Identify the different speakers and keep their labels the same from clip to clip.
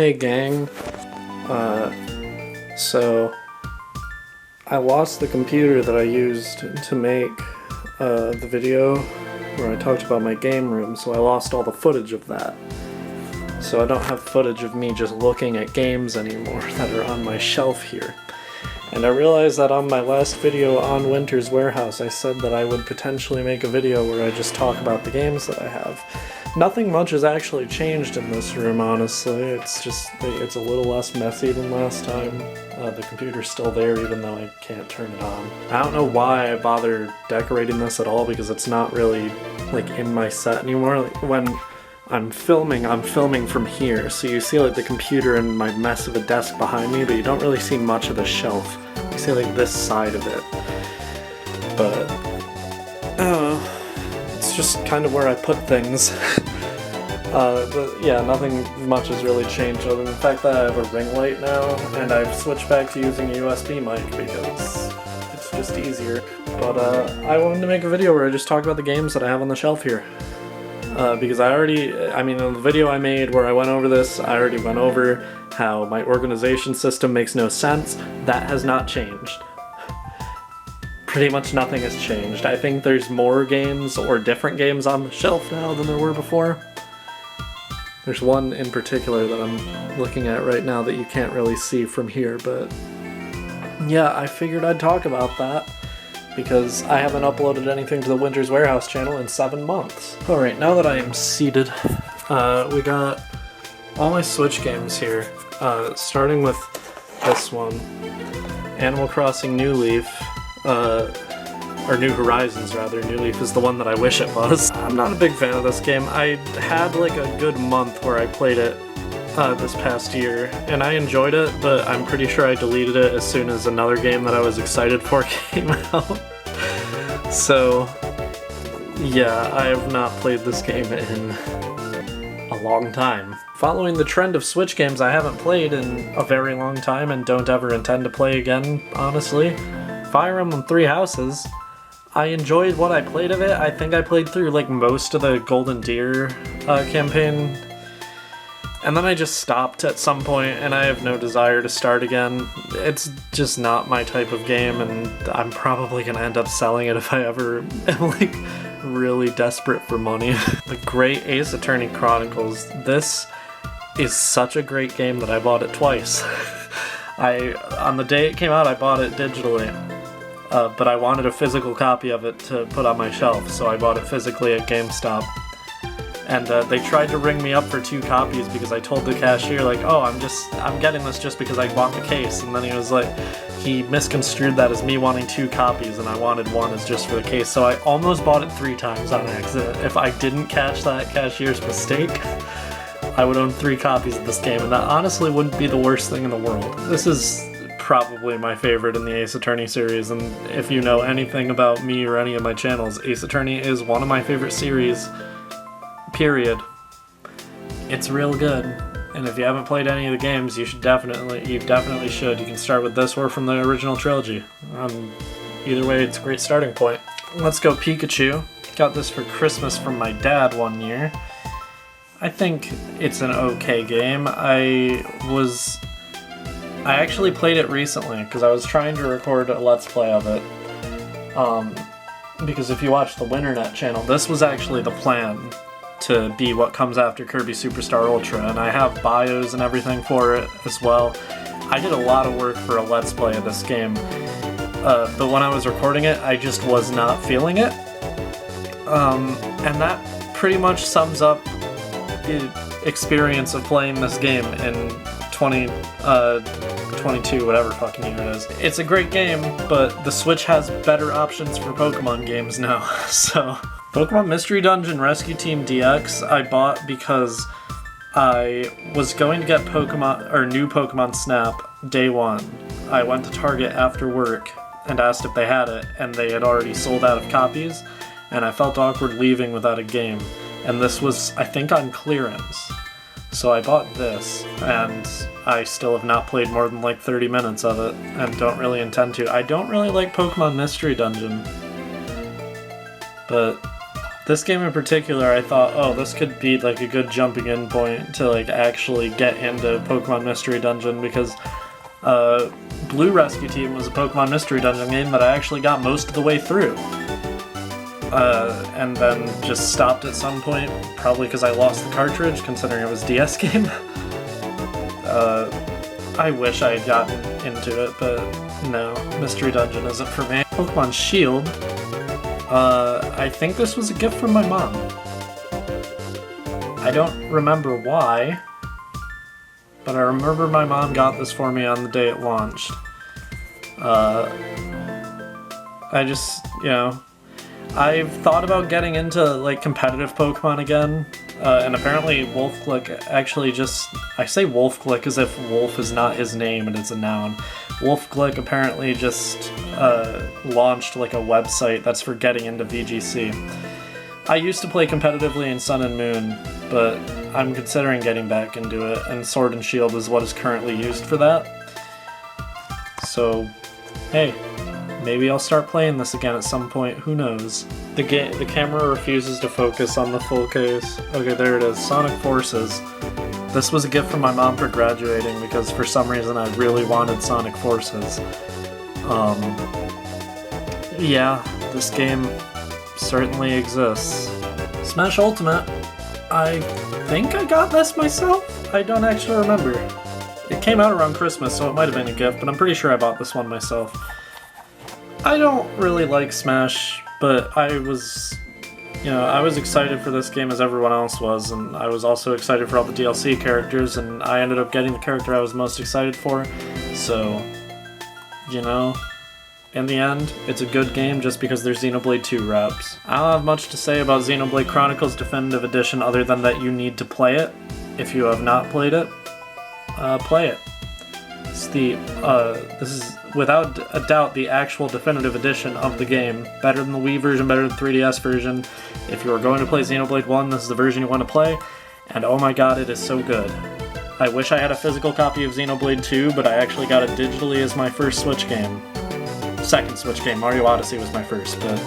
Speaker 1: Hey gang, so I lost the computer that I used to make the video where I talked about my game room, so I lost all the footage of that. So I don't have footage of me just looking at games anymore that are on my shelf here. And I realized that on my last video on Winter's Warehouse I said that I would potentially make a video where I just talk about the games that I have. Nothing much has actually changed in this room, honestly. It's a little less messy than last time. The computer's still there even though I can't turn it on. I don't know why I bother decorating this at all because it's not really like in my set anymore. Like, when I'm filming from here, so you see like the computer and my mess of a desk behind me, but you don't really see much of the shelf. You see like this side of it. But it's just kind of where I put things. Yeah, nothing much has really changed other than the fact that I have a ring light now, and I've switched back to using a USB mic because it's just easier. But I wanted to make a video where I just talk about the games that I have on the shelf here. Because in the video I made where I went over this, I already went over how my organization system makes no sense. That has not changed. Pretty much nothing has changed. I think there's more games or different games on the shelf now than there were before. There's one in particular that I'm looking at right now that you can't really see from here, but yeah, I figured I'd talk about that because I haven't uploaded anything to the Winter's Warehouse channel in 7 months. Alright, now that I am seated, we got all my Switch games here, starting with this one, Animal Crossing New Leaf. Or New Horizons, rather. New Leaf is the one that I wish it was. I'm not a big fan of this game. I had like a good month where I played it this past year, and I enjoyed it, but I'm pretty sure I deleted it as soon as another game that I was excited for came out. So, yeah, I have not played this game in a long time. Following the trend of Switch games I haven't played in a very long time and don't ever intend to play again, honestly. Fire Emblem Three Houses. I enjoyed what I played of it. I think I played through like most of the Golden Deer campaign, and then I just stopped at some point, and I have no desire to start again. It's just not my type of game, and I'm probably gonna end up selling it if I ever am like really desperate for money. The Great Ace Attorney Chronicles. This is such a great game that I bought it twice. On the day it came out, I bought it digitally. But I wanted a physical copy of it to put on my shelf, so I bought it physically at GameStop. And they tried to ring me up for 2 copies because I told the cashier, like, oh, I'm getting this just because I want the case. And then he was like, he misconstrued that as me wanting 2 copies, and I wanted one as just for the case. So I almost bought it 3 times on accident. If I didn't catch that cashier's mistake, I would own 3 copies of this game, and that honestly wouldn't be the worst thing in the world. This is probably my favorite in the Ace Attorney series, and if you know anything about me or any of my channels, Ace Attorney is one of my favorite series, period. It's real good, and if you haven't played any of the games, you definitely should. You can start with this or from the original trilogy. Either way, it's a great starting point. Let's Go Pikachu. Got this for Christmas from my dad one year. I think it's an okay game. I actually played it recently because I was trying to record a Let's Play of it. Because if you watch the Winternet channel, this was actually the plan to be what comes after Kirby Superstar Ultra, and I have bios and everything for it as well. I did a lot of work for a Let's Play of this game, but when I was recording it, I just was not feeling it. And that pretty much sums up the experience of playing this game in 2022, whatever fucking year it is. It's a great game, but the Switch has better options for Pokemon games now, so. Pokemon Mystery Dungeon Rescue Team DX I bought because I was going to get new Pokemon Snap day 1. I went to Target after work and asked if they had it, and they had already sold out of copies, and I felt awkward leaving without a game. And this was, I think, on clearance. So I bought this, and I still have not played more than like 30 minutes of it, and don't really intend to. I don't really like Pokemon Mystery Dungeon, but This game in particular, I thought, oh, this could be like a good jumping in point to like actually get into Pokemon Mystery Dungeon, because Blue Rescue Team was a Pokemon Mystery Dungeon game that I actually got most of the way through. And then just stopped at some point, probably because I lost the cartridge, considering it was a DS game. I wish I had gotten into it, but no, Mystery Dungeon isn't for me. Pokemon Shield. I think this was a gift from my mom. I don't remember why, but I remember my mom got this for me on the day it launched. I just, you know, I've thought about getting into, like, competitive Pokemon again, and apparently Wolfglick actually just... I say Wolfglick as if Wolf is not his name and it's a noun. Wolfglick apparently just launched, like, a website that's for getting into VGC. I used to play competitively in Sun and Moon, but I'm considering getting back into it, and Sword and Shield is what is currently used for that. So, hey. Maybe I'll start playing this again at some point, who knows. The camera refuses to focus on the full case. Okay, there it is, Sonic Forces. This was a gift from my mom for graduating because for some reason I really wanted Sonic Forces. Yeah, this game certainly exists. Smash Ultimate. I think I got this myself? I don't actually remember. It came out around Christmas, so it might have been a gift, but I'm pretty sure I bought this one myself. I don't really like Smash, but I was excited for this game as everyone else was, and I was also excited for all the DLC characters, and I ended up getting the character I was most excited for, so, you know, in the end, it's a good game just because there's Xenoblade 2 reps. I don't have much to say about Xenoblade Chronicles Definitive Edition other than that you need to play it. If you have not played it, play it. This is without a doubt the actual definitive edition of the game. Better than the Wii version, better than the 3DS version. If you are going to play Xenoblade 1, this is the version you want to play, and oh my god, it is so good. I wish I had a physical copy of Xenoblade 2, but I actually got it digitally as my first Switch game. Second Switch game. Mario Odyssey was my first, but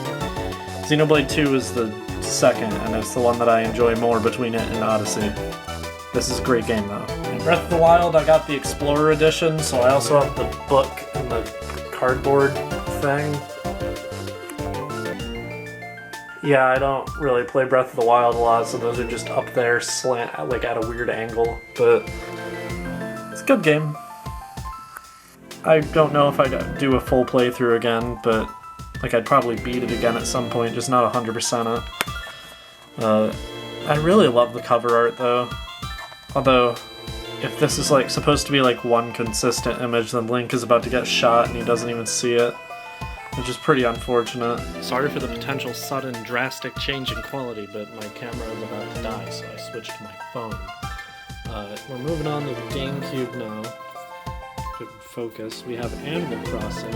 Speaker 1: Xenoblade 2 is the second, and it's the one that I enjoy more between it and Odyssey. This is a great game, though. In Breath of the Wild, I got the Explorer Edition, so I also have the book and the cardboard thing. Yeah, I don't really play Breath of the Wild a lot, so those are just up there, like at a weird angle, but it's a good game. I don't know if I'd do a full playthrough again, but like I'd probably beat it again at some point, just not 100% it. I really love the cover art, though. Although, if this is like supposed to be like one consistent image, then Link is about to get shot and he doesn't even see it, which is pretty unfortunate. Sorry for the potential sudden drastic change in quality, but my camera is about to die, so I switched to my phone. We're moving on to the GameCube now. To focus, we have Animal Crossing.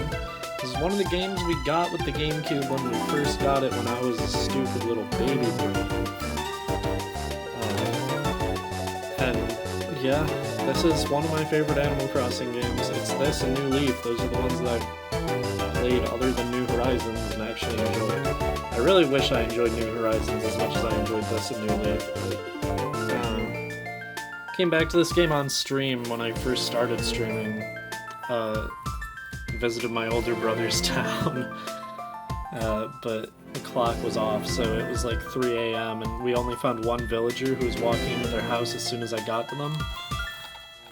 Speaker 1: This is one of the games we got with the GameCube when we first got it when I was a stupid little baby brain. And yeah, this is one of my favorite Animal Crossing games. It's this and New Leaf. Those are the ones that I played other than New Horizons and actually enjoyed. I really wish I enjoyed New Horizons as much as I enjoyed this and New Leaf. But, came back to this game on stream when I first started streaming. Visited my older brother's town. But the clock was off, so it was like 3 a.m. and we only found one villager who was walking into their house as soon as I got to them.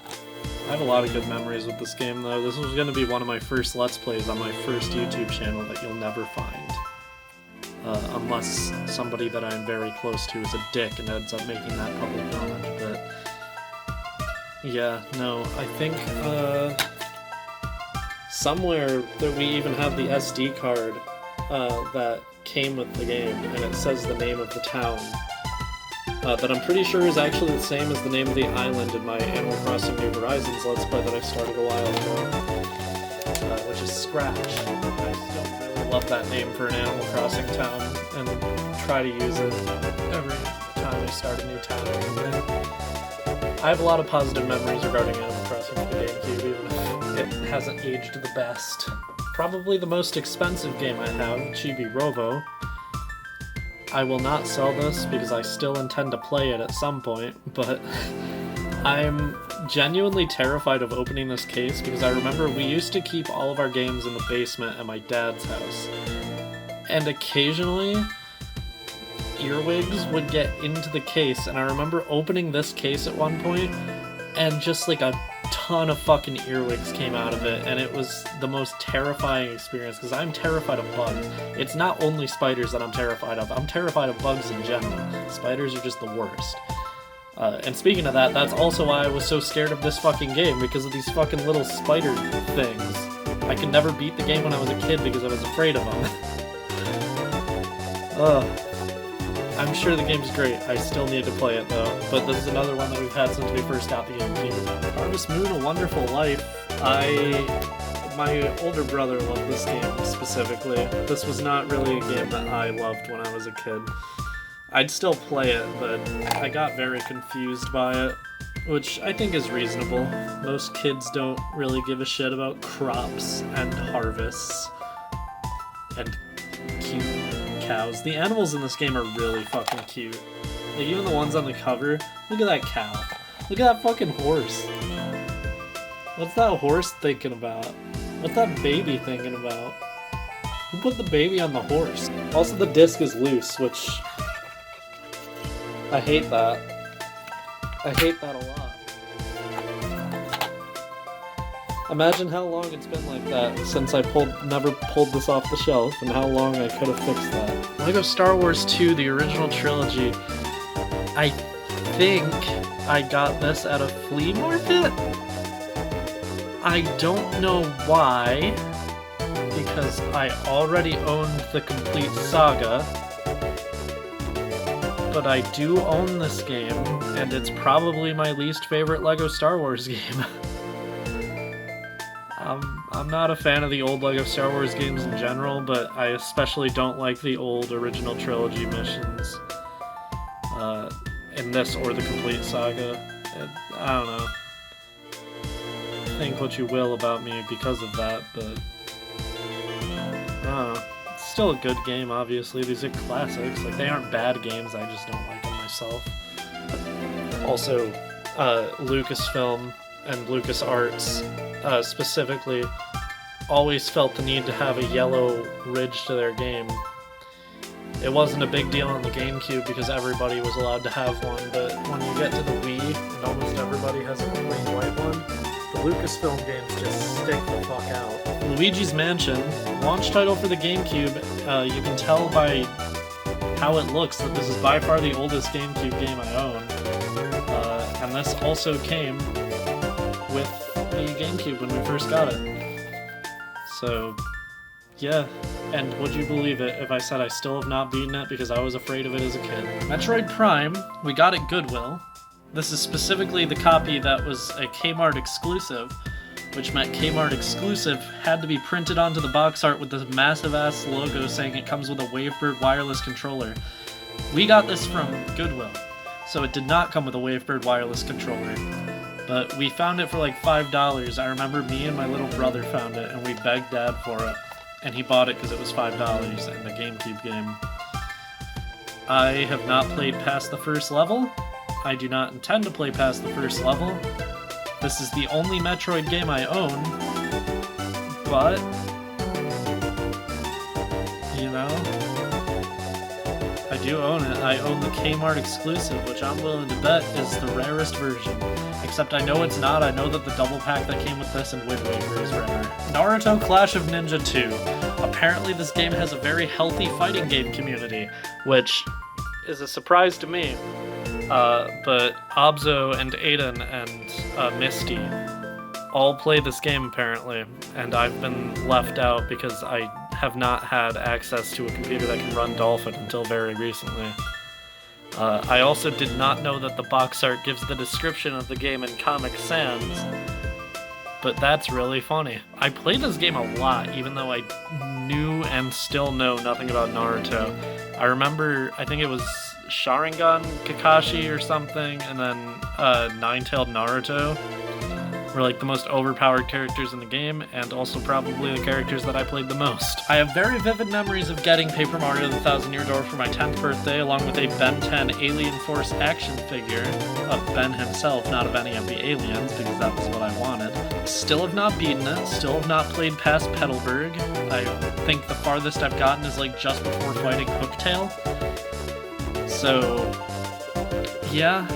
Speaker 1: I have a lot of good memories with this game, though. This was going to be one of my first Let's Plays on my first YouTube channel that you'll never find. Unless somebody that I'm very close to is a dick and ends up making that public knowledge, but... yeah, no, I think, somewhere that we even have the SD card that came with the game, and it says the name of the town, that I'm pretty sure is actually the same as the name of the island in my Animal Crossing New Horizons Let's Play that I started a while ago, which is Scratch. I still really love that name for an Animal Crossing town, and try to use it every time I start a new town. And I have a lot of positive memories regarding Animal Crossing for the GameCube, even if it hasn't aged the best. Probably the most expensive game I have, Chibi Robo. I will not sell this because I still intend to play it at some point, but I'm genuinely terrified of opening this case because I remember we used to keep all of our games in the basement at my dad's house. And occasionally, earwigs would get into the case, and I remember opening this case at one point, and just like a ton of fucking earwigs came out of it, and it was the most terrifying experience, because I'm terrified of bugs. It's not only spiders that I'm terrified of, I'm terrified of bugs in general. Spiders are just the worst. And speaking of that, that's also why I was so scared of this fucking game, because of these fucking little spider things. I could never beat the game when I was a kid because I was afraid of them. I'm sure the game's great. I still need to play it though, but this is another one that we've had since we first got the GameCube. Harvest Moon: A Wonderful Life. My older brother loved this game specifically. This was not really a game that I loved when I was a kid. I'd still play it, but I got very confused by it, which I think is reasonable. Most kids don't really give a shit about crops and harvests and cute cows. The animals in this game are really fucking cute. Like, even the ones on the cover. Look at that cow. Look at that fucking horse. What's that horse thinking about? What's that baby thinking about? Who put the baby on the horse? Also, the disc is loose, which... I hate that. I hate that a lot. Imagine how long it's been like that since I never pulled this off the shelf, and how long I could have fixed that. Lego Star Wars 2, the original trilogy. I think I got this at a flea market? I don't know why, because I already owned the complete saga, but I do own this game, and it's probably my least favorite Lego Star Wars game. I'm not a fan of the old Lego Star Wars games in general, but I especially don't like the old original trilogy missions in this or the complete saga. I don't know. Think what you will about me because of that, but I don't know. It's still a good game, obviously. These are classics. Like, they aren't bad games, I just don't like them myself. Also, Lucasfilm and LucasArts specifically always felt the need to have a yellow ridge to their game. It wasn't a big deal on the GameCube because everybody was allowed to have one, but when you get to the Wii and almost everybody has a plain white one, the Lucasfilm games just stick the fuck out. Luigi's Mansion, launch title for the GameCube. You can tell by how it looks that this is by far the oldest GameCube game I own. And this also came with the GameCube when we first got it. So, yeah. And would you believe it if I said I still have not beaten it because I was afraid of it as a kid? Metroid Prime, we got at Goodwill. This is specifically the copy that was a Kmart exclusive, which meant Kmart exclusive had to be printed onto the box art with this massive-ass logo saying it comes with a Wavebird wireless controller. We got this from Goodwill, so it did not come with a Wavebird wireless controller. But we found it for like $5. I remember me and my little brother found it, and we begged Dad for it. And he bought it because it was $5 in the GameCube game. I have not played past the first level. I do not intend to play past the first level. This is the only Metroid game I own. But, you know, I do own it. I own the Kmart exclusive, which I'm willing to bet is the rarest version. Except I know it's not. I know that the double pack that came with this and Wind Waker is rare. Naruto Clash of Ninja 2. Apparently this game has a very healthy fighting game community, which is a surprise to me. But Abzo and Aiden and Misty all play this game apparently, and I've been left out because I have not had access to a computer that can run Dolphin until very recently. I also did not know that the box art gives the description of the game in Comic Sans, but that's really funny. I played this game a lot, even though I knew and still know nothing about Naruto. I remember, I think it was Sharingan Kakashi or something, and then Nine-Tailed Naruto were like the most overpowered characters in the game, and also probably the characters that I played the most. I have very vivid memories of getting Paper Mario the Thousand Year Door for my 10th birthday, along with a Ben 10 Alien Force action figure of Ben himself, not of any of the aliens, because that was what I wanted. Still have not beaten it, still have not played past Petalburg. I think the farthest I've gotten is like just before fighting Hooktail. So, yeah,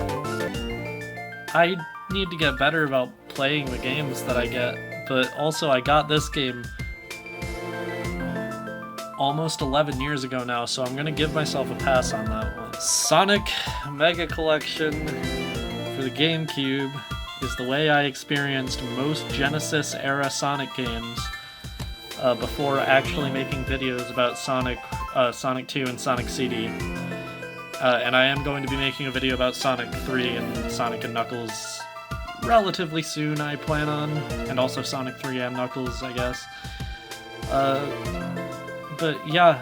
Speaker 1: I need to get better about playing the games that I get, but also I got this game almost 11 years ago now, so I'm gonna give myself a pass on that one. Sonic Mega Collection for the GameCube is the way I experienced most Genesis-era Sonic games before actually making videos about Sonic 2 and Sonic CD. And I am going to be making a video about Sonic 3 and Sonic and Knuckles relatively soon, I plan on, and also Sonic 3 and Knuckles, I guess. But yeah,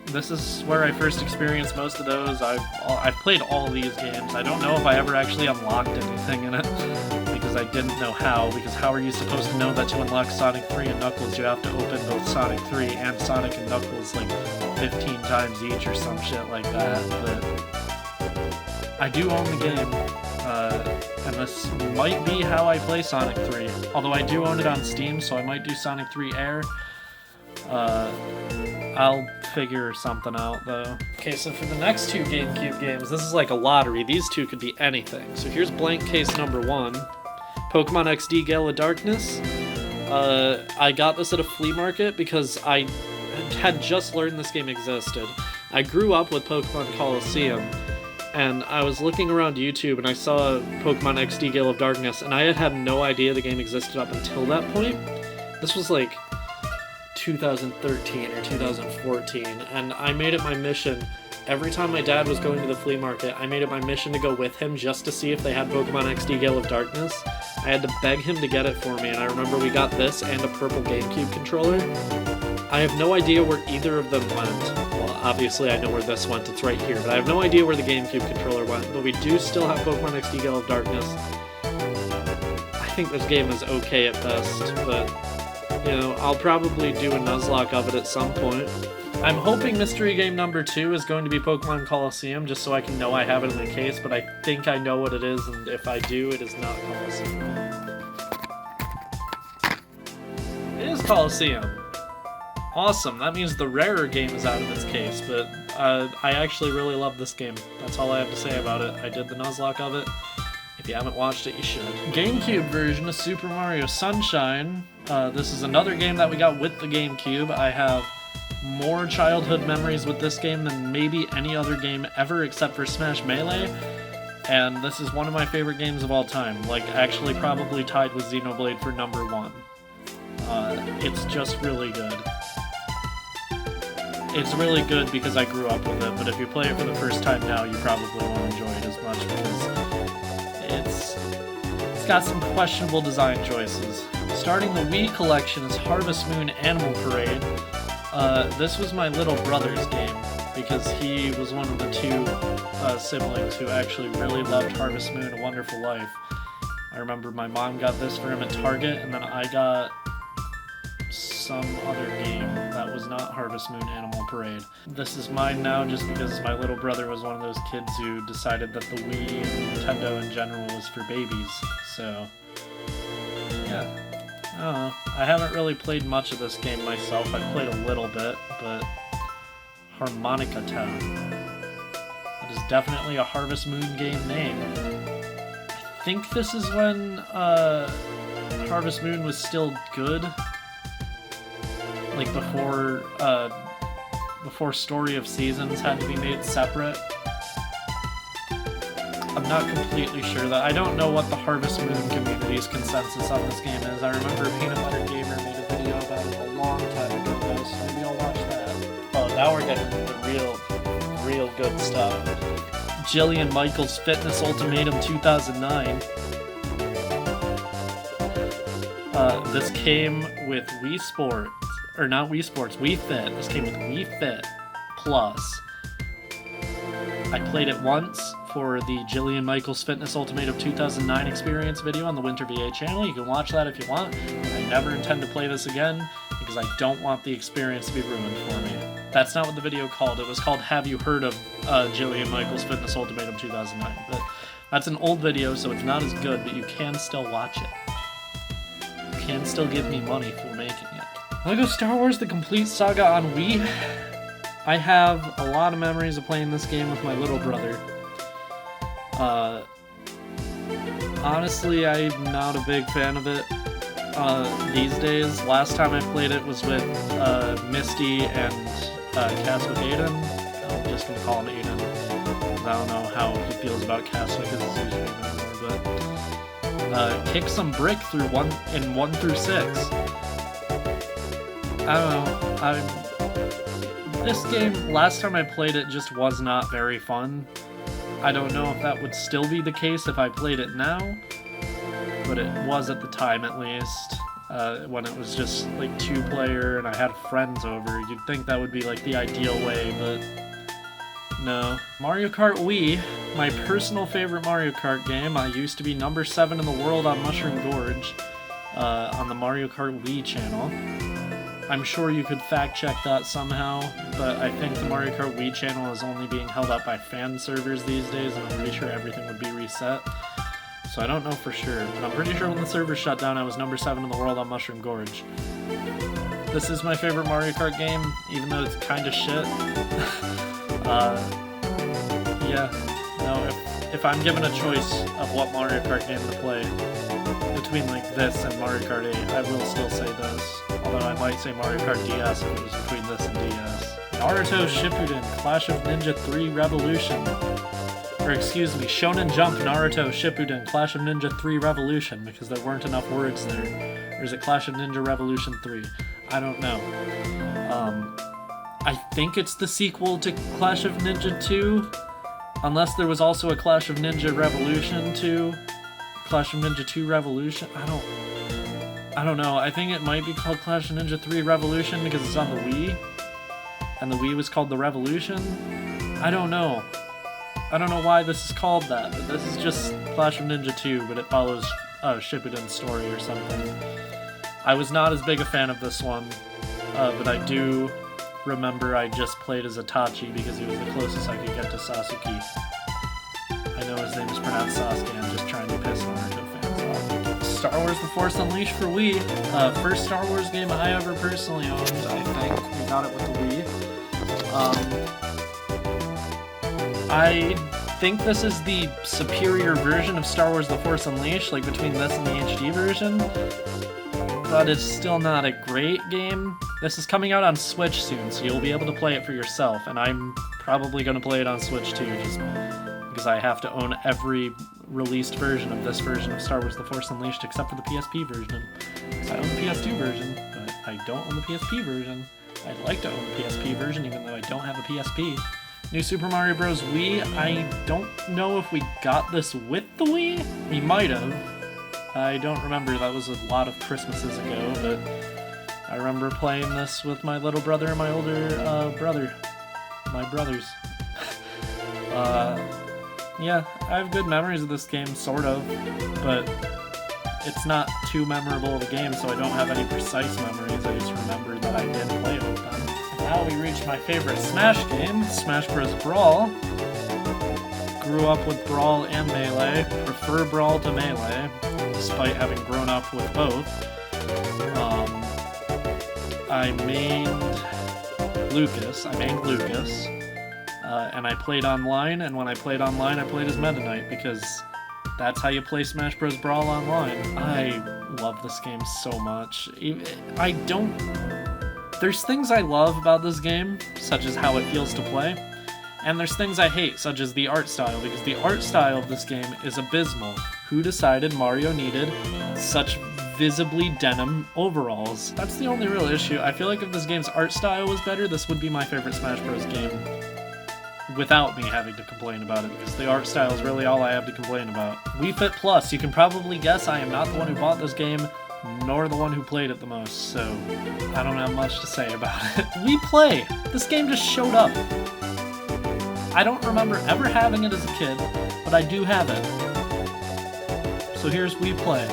Speaker 1: this is where I first experienced most of those. I've played all these games. I don't know if I ever actually unlocked anything in it, because I didn't know how, because how are you supposed to know that to unlock Sonic 3 and Knuckles you have to open both Sonic 3 and Sonic and Knuckles like 15 times each or some shit like that, but I do own the game, and this might be how I play Sonic 3, although I do own it on Steam, so I might do Sonic 3 Air. I'll figure something out, though. Okay, so for the next two GameCube games, this is like a lottery. These two could be anything. So here's blank case number 1, Pokemon XD Gale of Darkness. I got this at a flea market because I had just learned this game existed. I grew up with Pokemon Coliseum, and I was looking around YouTube and I saw Pokemon XD Gale of Darkness, and I had no idea the game existed up until that point. This was like 2013 or 2014, and I made it my mission, every time my dad was going to the flea market, I made it my mission to go with him just to see if they had Pokemon XD Gale of Darkness. I had to beg him to get it for me, and I remember we got this and a purple GameCube controller. I have no idea where either of them went. Well, obviously I know where this went, it's right here, but I have no idea where the GameCube controller went, but we do still have Pokemon XD Gale of Darkness. I think this game is okay at best, but you know, I'll probably do a Nuzlocke of it at some point. I'm hoping mystery game number 2 is going to be Pokemon Coliseum, just so I can know I have it in the case, but I think I know what it is, and if I do, it is not Coliseum. It is Coliseum. Awesome, that means the rarer game is out of its case, but I actually really love this game. That's all I have to say about it. I did the Nuzlocke of it. If you haven't watched it, you should. GameCube version of Super Mario Sunshine. This is another game that we got with the GameCube. I have more childhood memories with this game than maybe any other game ever except for Smash Melee, and this is one of my favorite games of all time, like actually probably tied with Xenoblade for number 1. It's just really good. It's really good because I grew up with it, but if you play it for the first time now, you probably won't enjoy it as much because it's got some questionable design choices. Starting the Wii collection is Harvest Moon Animal Parade. This was my little brother's game because he was one of the 2 siblings who actually really loved Harvest Moon: A Wonderful Life. I remember my mom got this for him at Target, and then I got some other game that was not Harvest Moon Animal Parade. This is mine now just because my little brother was one of those kids who decided that the Wii and Nintendo in general was for babies, so yeah. I don't know. I haven't really played much of this game myself. I've played a little bit, but Harmonica Town. That is definitely a Harvest Moon game name. I think this is when Harvest Moon was still good. Like before Story of Seasons had to be made separate. I'm not completely sure that. I don't know what the Harvest Moon community's consensus on this game is. I remember Peanut Butter Gamer made a video about it a long time ago, though, so maybe I'll watch that. Oh, now we're getting into the real good stuff. Jillian Michaels Fitness Ultimatum 2009. This came with Wii Sports, or not Wii Sports, Wii Fit. This came with Wii Fit Plus. I played it once for the Jillian Michaels Fitness Ultimatum 2009 experience video on the winterVA channel. You can watch that if you want. I never intend to play this again because I don't want the experience to be ruined for me. That's not what the video called. It was called Have You Heard of Jillian Michaels Fitness Ultimatum 2009. But that's an old video, so it's not as good, but you can still watch it. You can still give me money for making it. LEGO Star Wars The Complete Saga on Wii. I have a lot of memories of playing this game with my little brother. Honestly, I'm not a big fan of it these days. Last time I played it was with Misty and Caswick Aiden. I'm just gonna call him Aiden. I don't know how he feels about Caswick as his username anymore, but kick some brick through 1 through 6. I don't know. This game, last time I played it, just was not very fun. I don't know if that would still be the case if I played it now, but it was at the time at least, when it was just like 2-player and I had friends over. You'd think that would be like the ideal way, but no. Mario Kart Wii, my personal favorite Mario Kart game. I used to be number 7 in the world on Mushroom Gorge on the Mario Kart Wii channel. I'm sure you could fact check that somehow, but I think the Mario Kart Wii channel is only being held up by fan servers these days, and I'm pretty sure everything would be reset. So I don't know for sure, but I'm pretty sure when the servers shut down, I was number 7 in the world on Mushroom Gorge. This is my favorite Mario Kart game, even though it's kind of shit. Yeah, no, if I'm given a choice of what Mario Kart game to play, between like this and Mario Kart 8, I will still say this. Although I might say Mario Kart DS if it was between this and DS. Naruto Shippuden Clash of Ninja 3 Revolution. Or excuse me, Shonen Jump Naruto Shippuden Clash of Ninja 3 Revolution, because there weren't enough words there. Or is it Clash of Ninja Revolution 3? I don't know. I think it's the sequel to Clash of Ninja 2, unless there was also a Clash of Ninja Revolution 2. Clash of Ninja 2 Revolution? I don't know. I think it might be called Clash of Ninja 3 Revolution because it's on the Wii. And the Wii was called the Revolution? I don't know. I don't know why this is called that, but this is just Clash of Ninja 2, but it follows Shippuden's story or something. I was not as big a fan of this one, but I do remember I just played as Itachi because he was the closest I could get to Sasuke. I know his name is pronounced Sasuke, I'm just trying to piss Naruto fans off. Star Wars The Force Unleashed for Wii. First Star Wars game I ever personally owned, I think. We got it with the Wii. I think this is the superior version of Star Wars The Force Unleashed, like between this and the HD version. But it's still not a great game. This is coming out on Switch soon, so you'll be able to play it for yourself, and I'm probably going to play it on Switch too, just because I have to own every released version of this version of Star Wars The Force Unleashed except for the PSP version. Because I own the PS2 version, but I don't own the PSP version. I'd like to own the PSP version even though I don't have a PSP. New Super Mario Bros. Wii, I don't know if we got this with the Wii? We might have. I don't remember, that was a lot of Christmases ago, but I remember playing this with my little brother and my older brother. My brothers. Yeah, I have good memories of this game, sort of, but it's not too memorable of a game, so I don't have any precise memories. I just remember that I did play it with them. Now we reach my favorite Smash game, Smash Bros. Brawl. Grew up with Brawl and Melee, prefer Brawl to Melee, despite having grown up with both. I mained Lucas, and I played online, and when I played online, I played as Meta Knight, because that's how you play Smash Bros. Brawl online. I love this game so much. There's things I love about this game, such as how it feels to play, and there's things I hate, such as the art style, because the art style of this game is abysmal. Who decided Mario needed such visibly denim overalls? That's the only real issue. I feel like if this game's art style was better, this would be my favorite Smash Bros. Game without me having to complain about it, because the art style is really all I have to complain about. Wii Fit Plus, you can probably guess I am not the one who bought this game, nor the one who played it the most, so I don't have much to say about it. We Play! This game just showed up.
Speaker 2: I don't remember ever having it as a kid, but I do have it. So here's We Play.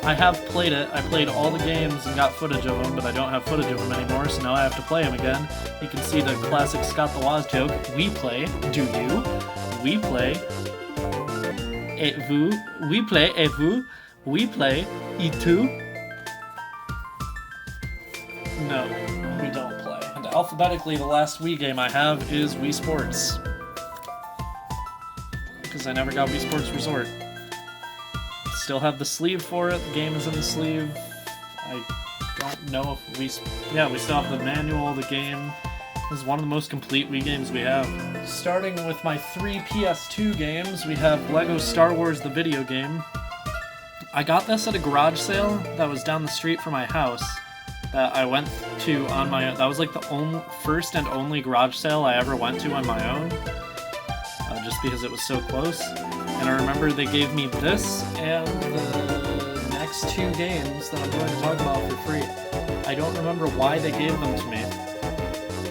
Speaker 2: I have played it. I played all the games and got footage of them, but I don't have footage of them anymore, so now I have to play them again. You can see the classic Scott the Woz joke. We play. Do you? We play. Et vous? We play. Et vous? We play. Et tu? No, we don't play. And alphabetically, the last Wii game I have is Wii Sports. Because I never got Wii Sports Resort. Still have the sleeve for it. The game is in the sleeve. I don't know if we still have the manual, the game. This is one of the most complete Wii games we have. Starting with my 3 PS2 games, we have Lego Star Wars the video game. I got this at a garage sale that was down the street from my house that I went to on my own. That was like the first and only garage sale I ever went to on my own, just because it was so close. And I remember they gave me this and the next 2 games that I'm going to talk about for free. I don't remember why they gave them to me.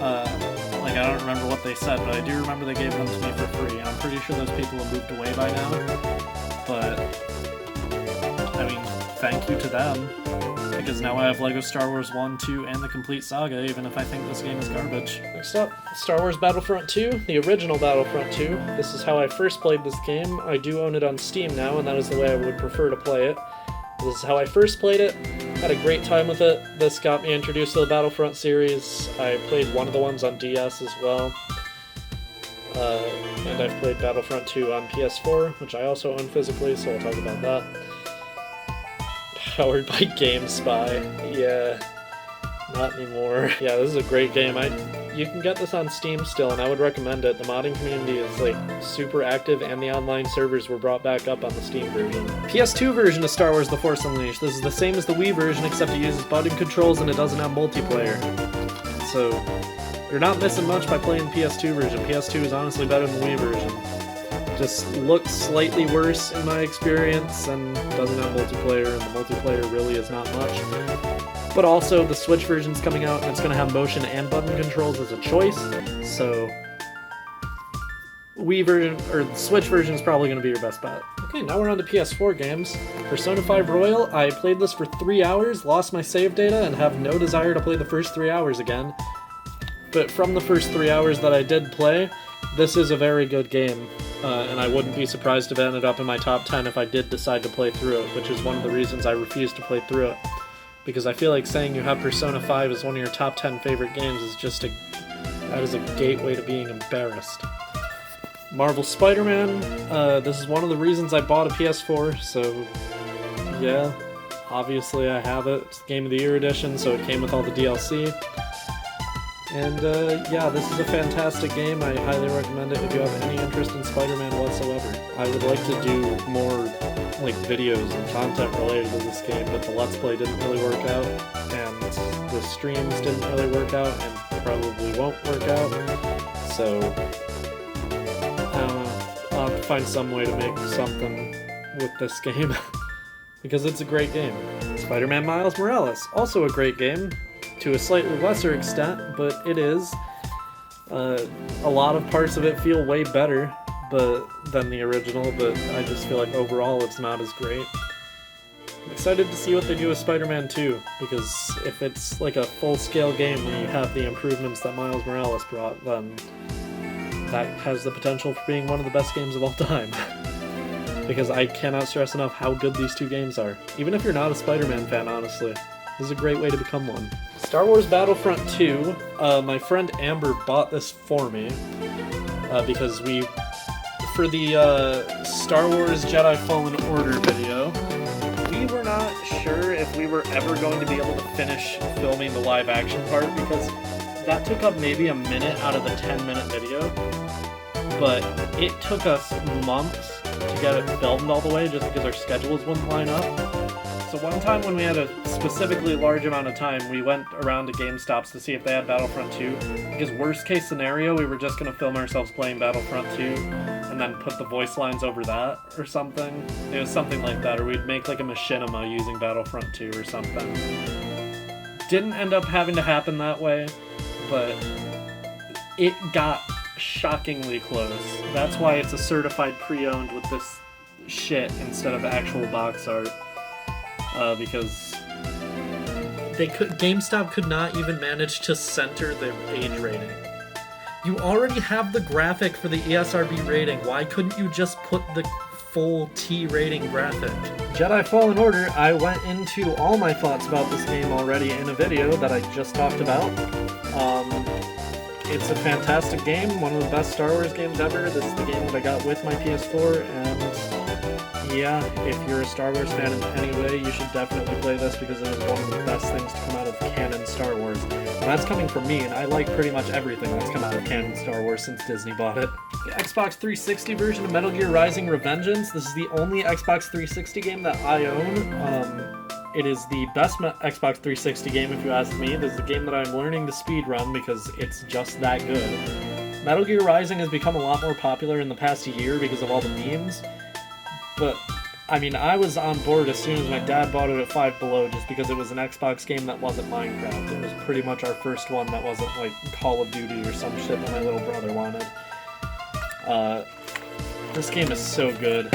Speaker 2: I don't remember what they said, but I do remember they gave them to me for free. And I'm pretty sure those people have moved away by now. But, I mean, thank you to them. Because now I have LEGO Star Wars 1, 2, and the complete saga, even if I think this game is garbage. Next up, Star Wars Battlefront 2, the original Battlefront 2. This is how I first played this game. I do own it on Steam now, and that is the way I would prefer to play it. This is how I first played it. Had a great time with it. This got me introduced to the Battlefront series. I played one of the ones on DS as well. And I've played Battlefront 2 on PS4, which I also own physically, so I'll talk about that. Powered by GameSpy. Yeah, not anymore. Yeah, this is a great game. You can get this on Steam still, and I would recommend it. The modding community is like super active, and the online servers were brought back up on the Steam version. PS2 version of Star Wars The Force Unleashed. This is the same as the Wii version, except it uses button controls and it doesn't have multiplayer. So, you're not missing much by playing the PS2 version. PS2 is honestly better than the Wii version. Just looks slightly worse in my experience and doesn't have multiplayer, and the multiplayer really is not much. But also, the Switch version's coming out and it's going to have motion and button controls as a choice, so Wii version, or the Switch version is probably going to be your best bet. Okay, now we're on to PS4 games. Persona 5 Royal, I played this for 3 hours, lost my save data, and have no desire to play the first 3 hours again. But from the first 3 hours that I did play, this is a very good game. And I wouldn't be surprised if it ended up in my top 10 if I did decide to play through it, which is one of the reasons I refused to play through it. Because I feel like saying you have Persona 5 as one of your top 10 favorite games is that is a gateway to being embarrassed. Marvel Spider-Man, this is one of the reasons I bought a PS4, so yeah, obviously I have it. It's the Game of the Year edition, so it came with all the DLC. And yeah, this is a fantastic game. I highly recommend it if you have any interest in Spider-Man whatsoever. I would like to do more videos and content related to this game, but the Let's Play didn't really work out, and the streams didn't really work out, and probably won't work out. So, I don't know. I'll have to find some way to make something with this game, because it's a great game. Spider-Man Miles Morales, also a great game. To a slightly lesser extent, but it is. A lot of parts of it feel way better than the original, but I just feel like overall it's not as great. I'm excited to see what they do with Spider-Man 2, because if it's like a full-scale game where you have the improvements that Miles Morales brought, then that has the potential for being one of the best games of all time. Because I cannot stress enough how good these 2 games are. Even if you're not a Spider-Man fan, honestly. This is a great way to become one. Star Wars Battlefront 2, my friend Amber bought this for me, because for the Star Wars Jedi Fallen Order video, we were not sure if we were ever going to be able to finish filming the live action part, because that took up maybe a minute out of the 10-minute video, but it took us months to get it filmed all the way just because our schedules wouldn't line up. So one time when we had a specifically large amount of time, we went around to GameStops to see if they had Battlefront 2, because worst case scenario, we were just going to film ourselves playing Battlefront 2, and then put the voice lines over that, or something. It was something like that, or we'd make like a machinima using Battlefront 2 or something. Didn't end up having to happen that way, but it got shockingly close. That's why it's a certified pre-owned with this shit instead of actual box art. Because GameStop could not even manage to center the age rating. You already have the graphic for the ESRB rating. Why couldn't you just put the full T rating graphic? Jedi Fallen Order, I went into all my thoughts about this game already in a video that I just talked about. It's a fantastic game, one of the best Star Wars games ever. This is the game that I got with my PS4, and yeah, if you're a Star Wars fan in any way, you should definitely play this because it is one of the best things to come out of canon Star Wars. And that's coming from me, and I like pretty much everything that's come out of canon Star Wars since Disney bought it. The Xbox 360 version of Metal Gear Rising: Revengeance. This is the only Xbox 360 game that I own. It is the best Xbox 360 game if you ask me. This is a game that I'm learning to speedrun because it's just that good. Metal Gear Rising has become a lot more popular in the past year because of all the memes. But, I mean, I was on board as soon as my dad bought it at Five Below just because it was an Xbox game that wasn't Minecraft. It was pretty much our first one that wasn't, like, Call of Duty or some shit that my little brother wanted. This game is so good.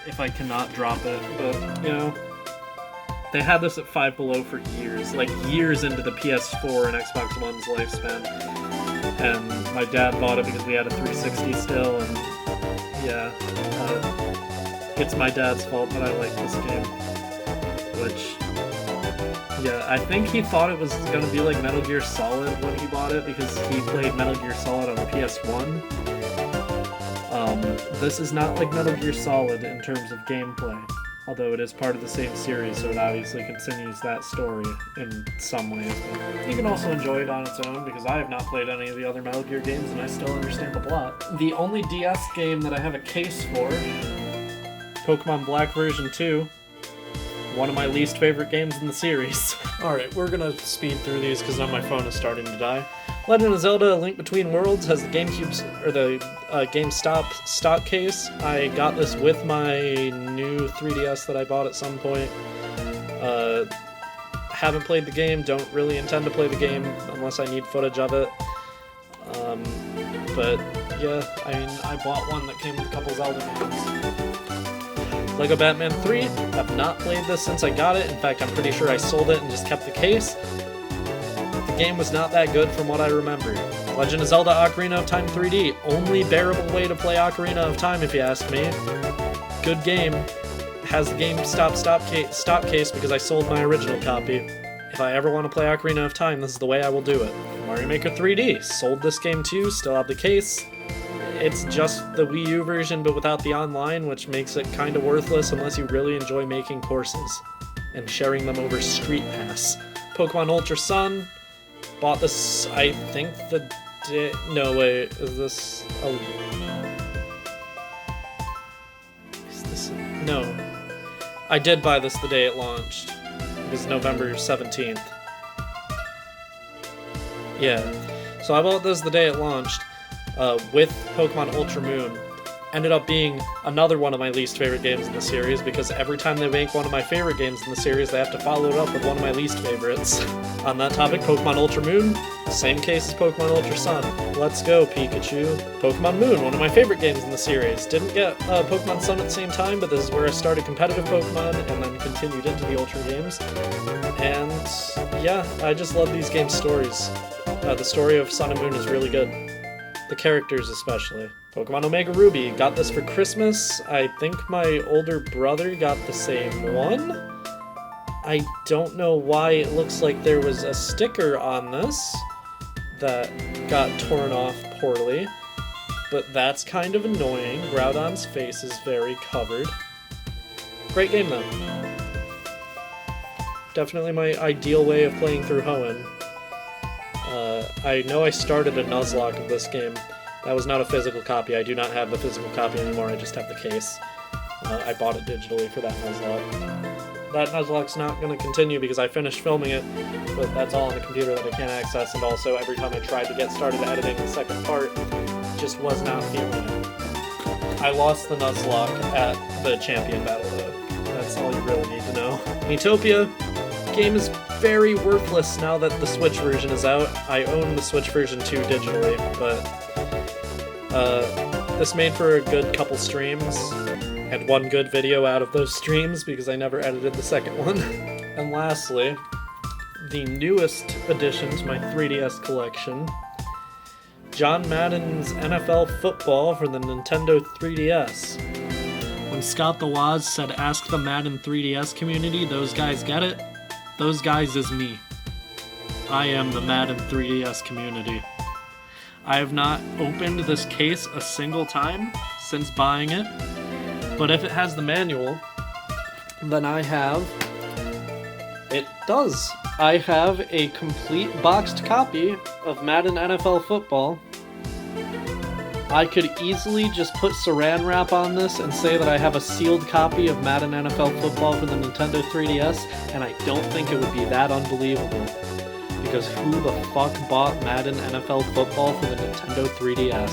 Speaker 2: If I cannot drop it, but, you know, they had this at Five Below for years, like years into the PS4 and Xbox One's lifespan. And my dad bought it because we had a 360 still, and yeah, it's my dad's fault that I like this game. Which, yeah, I think he thought it was going to be like Metal Gear Solid when he bought it because he played Metal Gear Solid on the PS1. This is not like Metal Gear Solid in terms of gameplay, although it is part of the same series, so it obviously continues that story in some ways. But you can also enjoy it on its own, because I have not played any of the other Metal Gear games, and I still understand the plot. The only DS game that I have a case for, Pokemon Black version 2, one of my least favorite games in the series. Alright, we're gonna speed through these, because now my phone is starting to die. Legend of Zelda: A Link Between Worlds has the GameCube's, or the GameStop stock case. I got this with my new 3DS that I bought at some point. Haven't played the game, don't really intend to play the game unless I need footage of it. But yeah, I mean, I bought one that came with a couple Zelda games. Lego Batman 3, I've not played this since I got it. In fact, I'm pretty sure I sold it and just kept the case. The game was not that good from what I remember. Legend of Zelda Ocarina of Time 3D, only bearable way to play Ocarina of Time if you ask me. Good game. Has the GameStop stop case because I sold my original copy. If I ever want to play Ocarina of Time, this is the way I will do it. Mario Maker 3D, sold this game too, still have the case. It's just the Wii U version but without the online, which makes it kind of worthless unless you really enjoy making courses and sharing them over Street Pass. Pokemon Ultra Sun, bought this, I think the day... No, wait, is this... Oh. Is this... No. I did buy this the day it launched. It was November 17th. Yeah. So I bought this the day it launched, with Pokemon Ultra Moon. Ended up being another one of my least favorite games in the series, because every time they make one of my favorite games in the series, they have to follow it up with one of my least favorites. On that topic, Pokemon Ultra Moon, same case as Pokemon Ultra Sun. Let's go, Pikachu. Pokemon Moon, one of my favorite games in the series. Didn't get Pokemon Sun at the same time, but this is where I started competitive Pokemon, and then continued into the Ultra games. And yeah, I just love these games' stories. The story of Sun and Moon is really good. The characters especially. Pokemon Omega Ruby, got this for Christmas. I think my older brother got the same one. I don't know why it looks like there was a sticker on this that got torn off poorly, but that's kind of annoying. Groudon's face is very covered. Great game though. Definitely my ideal way of playing through Hoenn. I know I started a Nuzlocke of this game. That was not a physical copy. I do not have the physical copy anymore, I just have the case. I bought it digitally for that Nuzlocke. That Nuzlocke's not going to continue because I finished filming it, but that's all on the computer that I can't access, and also every time I tried to get started editing the second part, just was not feeling it. I lost the Nuzlocke at the champion battle though. That's all you really need to know. Miitopia, game is very worthless now that the Switch version is out. I own the Switch version 2 digitally, but this made for a good couple streams. Had one good video out of those streams because I never edited the second one. And lastly, the newest addition to my 3DS collection, John Madden's NFL Football for the Nintendo 3DS. When Scott the Woz said ask the Madden 3DS community, those guys get it. Those guys is me. I am the Madden 3DS community. I have not opened this case a single time since buying it, but if it has the manual, then I have... It does. I have a complete boxed copy of Madden NFL Football. I could easily just put saran wrap on this and say that I have a sealed copy of Madden NFL Football for the Nintendo 3DS, and I don't think it would be that unbelievable. Because who the fuck bought Madden NFL Football for the Nintendo 3DS?